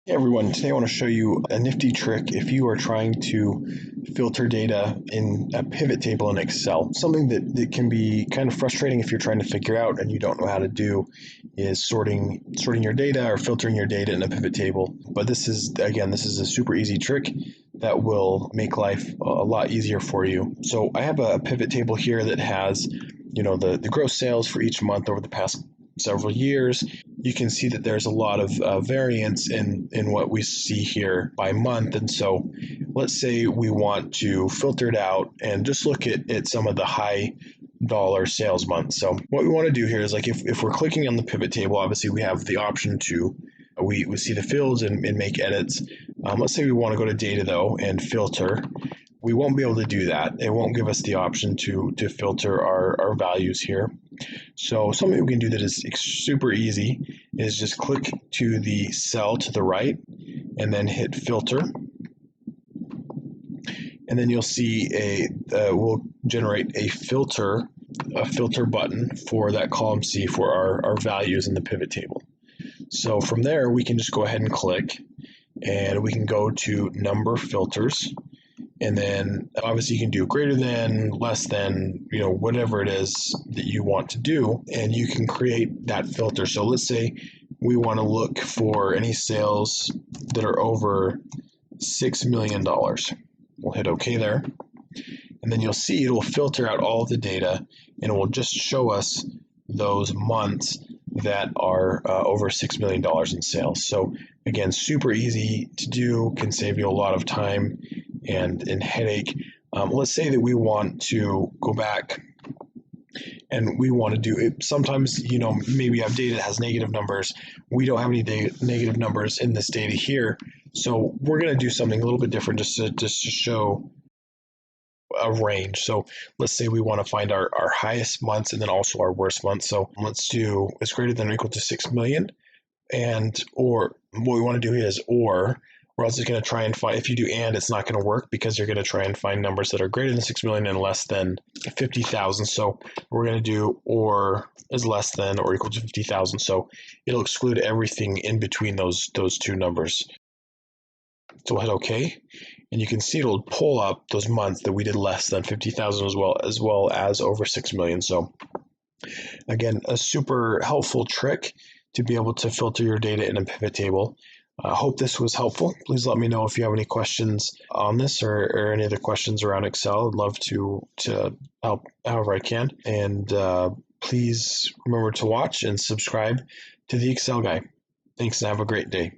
Hey everyone, today I want to show you a nifty trick if you are trying to filter data in a pivot table in Excel. Something that can be kind of frustrating if you're trying to figure out and you don't know how to do is sorting your data or filtering your data in a pivot table. But this is a super easy trick that will make life a lot easier for you. So I have a pivot table here that has, the gross sales for each month over the past several years. You can see that there's a lot of variance in what we see here by month. And so let's say we want to filter it out and just look at some of the high dollar sales months. So what we want to do here is, like, if we're clicking on the pivot table, obviously we have the option to we see the fields and make edits. Let's say we want to go to data though and filter. We won't be able to do that. It won't give us the option to filter our values here. So something we can do that is super easy is just click to the cell to the right and then hit filter. And then you'll see we'll generate a filter button for that column C for our values in the pivot table. So from there, we can just go ahead and click, and we can go to number filters. And then obviously you can do greater than, less than, whatever it is that you want to do, and you can create that filter. So let's say we want to look for any sales that are over $6 million. We'll hit OK there. And then you'll see it will filter out all of the data, and it will just show us those months that are over $6 million in sales. So again, super easy to do, can save you a lot of time and headache. Let's say that we want to go back and we want to do it. Sometimes, maybe you have data that has negative numbers. We don't have any negative numbers in this data here. So we're going to do something a little bit different just to show a range. So let's say we want to find our highest months and then also our worst months. So let's do it's greater than or equal to 6 million. Or what we want to do here is or else it's going to try and find, if you do and, it's not going to work because you're going to try and find numbers that are greater than 6 million and less than 50,000. So we're going to do or is less than or equal to 50,000. So it'll exclude everything in between those two numbers. So we'll hit OK, and you can see it'll pull up those months that we did less than 50,000 as well as over 6 million. So again, a super helpful trick to be able to filter your data in a pivot table. I hope this was helpful. Please let me know if you have any questions on this or any other questions around Excel. I'd love to help however I can. And please remember to watch and subscribe to the Excel Guy. Thanks and have a great day.